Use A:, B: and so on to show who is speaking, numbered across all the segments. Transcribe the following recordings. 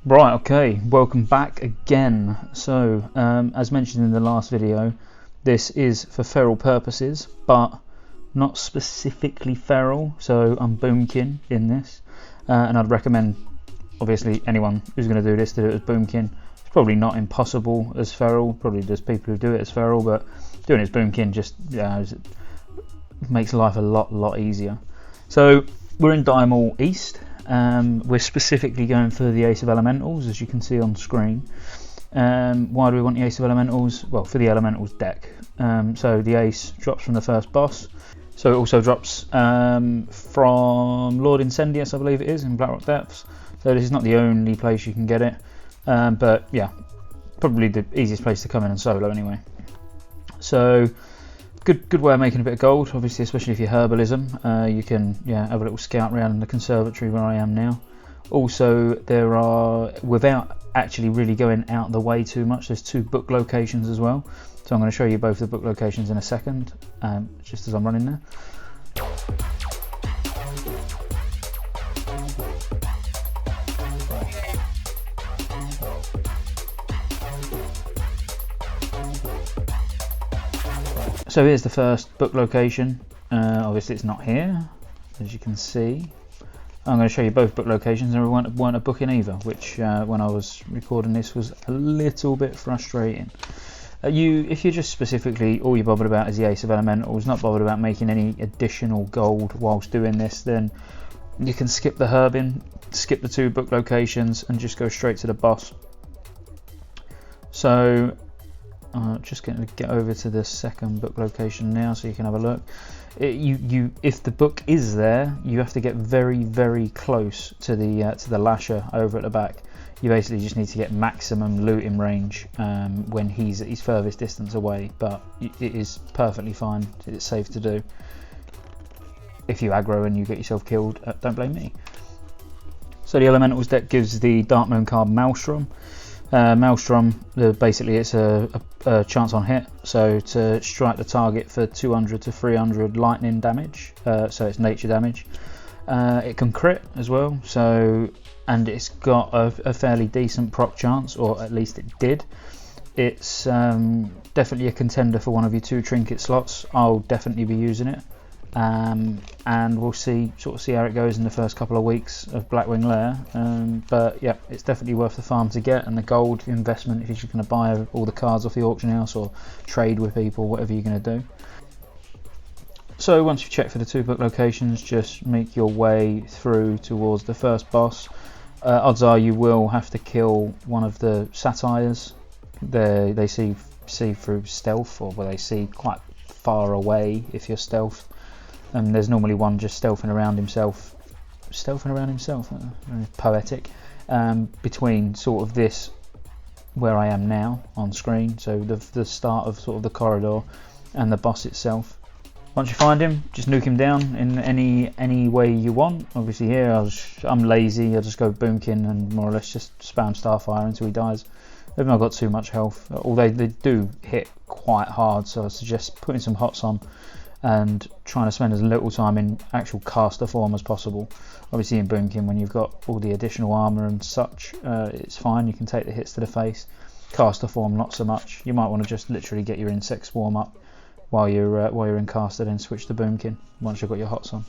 A: Right, okay, welcome back again. So, as mentioned in the last video, this is for feral purposes, but not specifically feral, so I'm boomkin in this, and I'd recommend, obviously, anyone who's going to do this to do it as boomkin. It's probably not impossible as feral, probably there's people who do it as feral, but doing it as boomkin just makes life a lot easier. So, we're in Darkmoon East. We're specifically going for the Ace of Elementals, as you can see on screen. Why do we want the Ace of Elementals? Well, for the Elementals deck. So the Ace drops from the first boss. So it also drops from Lord Incendius, I believe it is, in Blackrock Depths. So this is not the only place you can get it. But yeah, probably the easiest place to come in and solo anyway. So good way of making a bit of gold, obviously, especially if you're herbalism. You can have a little scout around in the conservatory where I am now. Also, there are, without actually really going out the way too much, there's 2 book locations as well. So I'm going to show you both the book locations in a second, just as I'm running there. So here's the first book location. Obviously it's not here, as you can see. I'm going to show you both book locations, and we weren't a book in either, which when I was recording this was a little bit frustrating. If you're just specifically, all you're bothered about is the Ace of Elementals, not bothered about making any additional gold whilst doing this, then you can skip the herbing, skip the 2 book locations, and just go straight to the boss. So just going to get over to the second book location now so you can have a look. If the book is there, you have to get very close to the lasher over at the back. You basically just need to get maximum looting range when he's at his furthest distance away, but it is perfectly fine, it's safe to do. If you aggro and you get yourself killed, don't blame me. So the Elementals deck gives the Darkmoon Card Maelstrom. Maelstrom, basically it's a chance on hit, so to strike the target for 200 to 300 lightning damage, so it's nature damage. It can crit as well, and it's got a fairly decent proc chance, or at least it did. It's definitely a contender for one of your 2 trinket slots. I'll definitely be using it. And we'll see how it goes in the first couple of weeks of Blackwing Lair, but yeah, it's definitely worth the farm to get, and the gold investment if you're just going to buy all the cards off the auction house or trade with people, whatever you're going to do. So once you've checked for the 2 book locations, just make your way through towards the first boss. Odds are you will have to kill one of the Scottejays. They see through stealth, or they see quite far away if you're stealth. And there's normally one just stealthing around himself, very poetic, between sort of this, where I am now on screen, so the start of sort of the corridor, and the boss itself. Once you find him, just nuke him down in any way you want. Obviously here I'm lazy, I'll just go boomkin and more or less just spam starfire until he dies. They've not got too much health, although they do hit quite hard, so I suggest putting some hots on and trying to spend as little time in actual caster form as possible. Obviously in boomkin, when you've got all the additional armor and such, it's fine, you can take the hits to the face. Caster form, not so much. You might want to just literally get your insect swarm up while you're in caster, then switch to boomkin once you've got your hots on.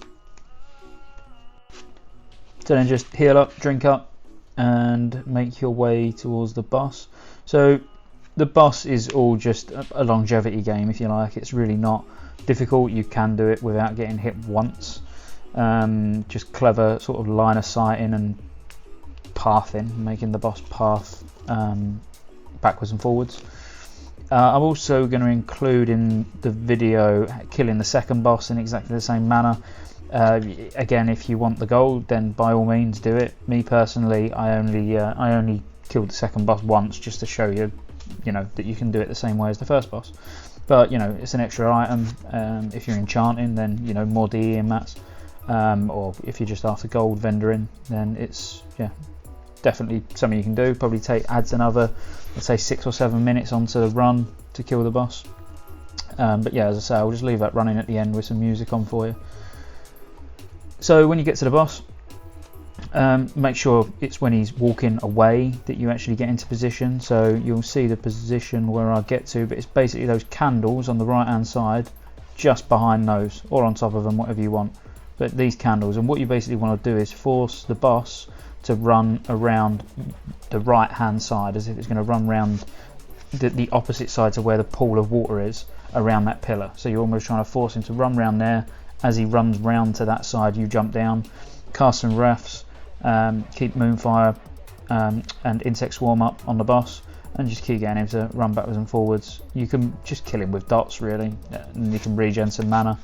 A: So then just heal up, drink up, and make your way towards the boss. So the boss is all just a longevity game, if you like. It's really not difficult. You can do it without getting hit once. Just clever sort of line of sighting and pathing, making the boss path backwards and forwards. I'm also going to include in the video killing the second boss in exactly the same manner. Again, if you want the gold, then by all means do it. Me personally, I only killed the second boss once, just to show you, that you can do it the same way as the first boss. But it's an extra item. If you're enchanting, then more DE and mats. Or if you're just after gold vendoring, then it's definitely something you can do. Probably adds another, let's say, 6 or 7 minutes onto the run to kill the boss. But yeah, as I say, I'll just leave that running at the end with some music on for you. So when you get to the boss, Make sure it's when he's walking away that you actually get into position. So you'll see the position where I get to, but it's basically those candles on the right hand side, just behind those, or on top of them, whatever you want. But these candles, and what you basically want to do is force the boss to run around the right hand side, as if it's going to run around the opposite side to where the pool of water is, around that pillar. So you're almost trying to force him to run around there. As he runs round to that side, you jump down, cast some refs, keep Moonfire and Insect Swarm up on the boss, and just keep getting him to run backwards and forwards. You can just kill him with dots really, and you can regen some mana.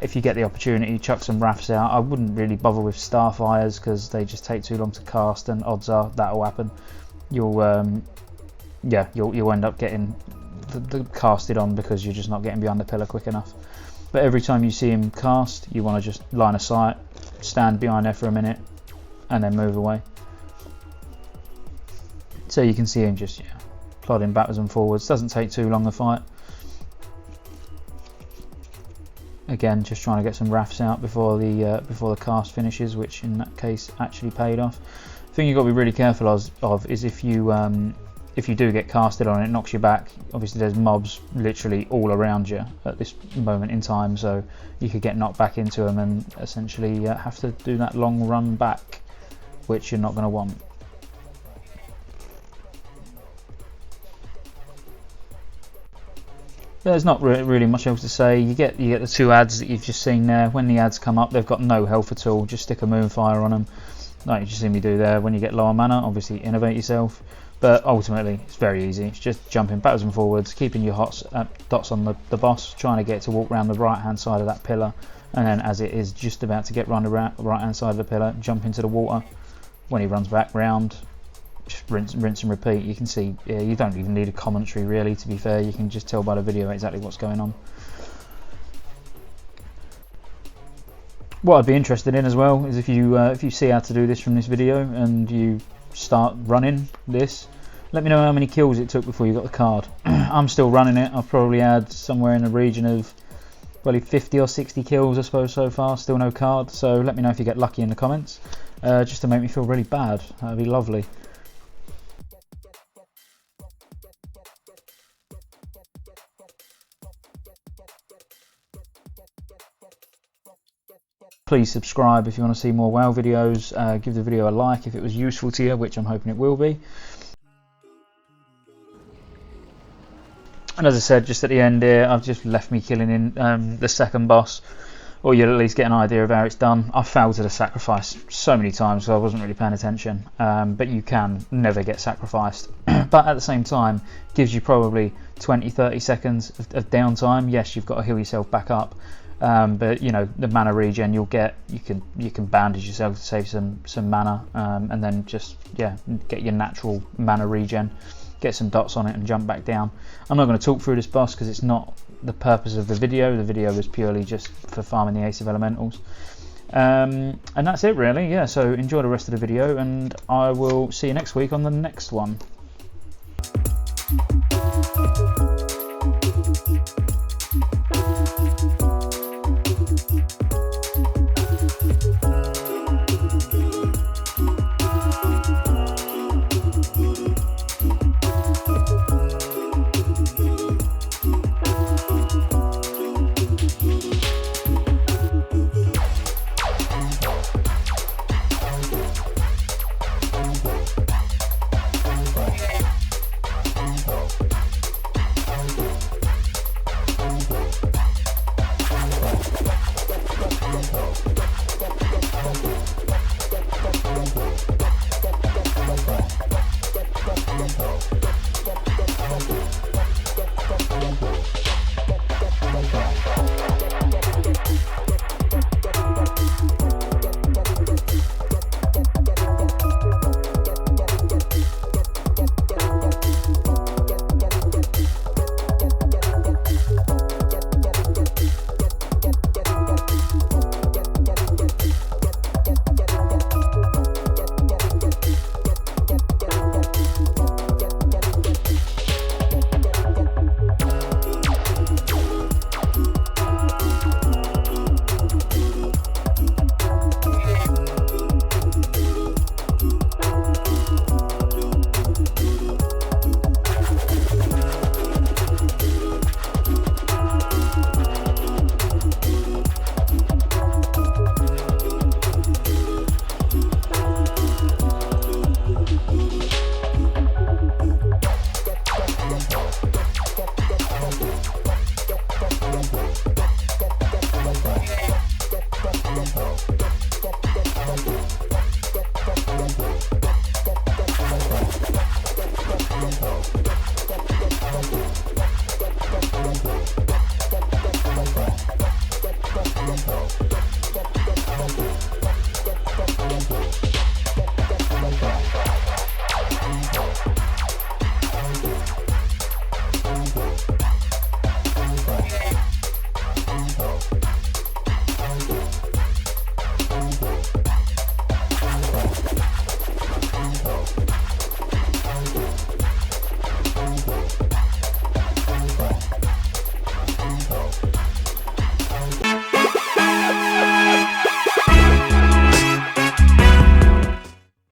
A: If you get the opportunity, chuck some Wraths out. I wouldn't really bother with Starfires because they just take too long to cast, and odds are that'll happen. You'll end up getting the casted on because you're just not getting behind the pillar quick enough. But every time you see him cast, you want to just line of sight, stand behind there for a minute, and then move away. So you can see him just plodding backwards and forwards. Doesn't take too long to fight. Again, just trying to get some Wraths out before the cast finishes, which in that case actually paid off. The thing you've got to be really careful of is if you do get casted on, it knocks you back. Obviously there's mobs literally all around you at this moment in time, so you could get knocked back into them and essentially have to do that long run back, which you're not going to want. There's not really much else to say. You get the two ads that you've just seen there. When the ads come up, they've got no health at all. Just stick a Moonfire on them, like you just see me do there. When you get lower mana, obviously innovate yourself. But ultimately, it's very easy. It's just jumping backwards and forwards, keeping your dots on the boss, trying to get it to walk around the right-hand side of that pillar, and then as it is just about to get round the right-hand side of the pillar, jump into the water. When he runs back round, just rinse and repeat. You can see, you don't even need a commentary really, to be fair. You can just tell by the video exactly what's going on. What I'd be interested in as well is if you see how to do this from this video and you start running this, let me know how many kills it took before you got the card. I'm still running it. I've probably had somewhere in the region of probably 50 or 60 kills I suppose so far, still no card. So let me know if you get lucky in the comments, just to make me feel really bad. That'd be lovely. Please subscribe if you want to see more WoW videos. Give the video a like if it was useful to you, which I'm hoping it will be. And as I said, just at the end here, I've just left me killing in the second boss, or you'll at least get an idea of how it's done. I failed to the sacrifice so many times, so I wasn't really paying attention. But you can never get sacrificed. But at the same time, gives you probably 20-30 seconds of downtime. Yes, you've got to heal yourself back up. But you know, the mana regen you'll get, you can bandage yourself to save some mana, and then just get your natural mana regen, get some dots on it and jump back down. I'm not going to talk through this boss because it's not the purpose of the video. The video was purely just for farming the Ace of Elementals, and that's it really. Yeah, so enjoy the rest of the video and I will see you next week on the next one.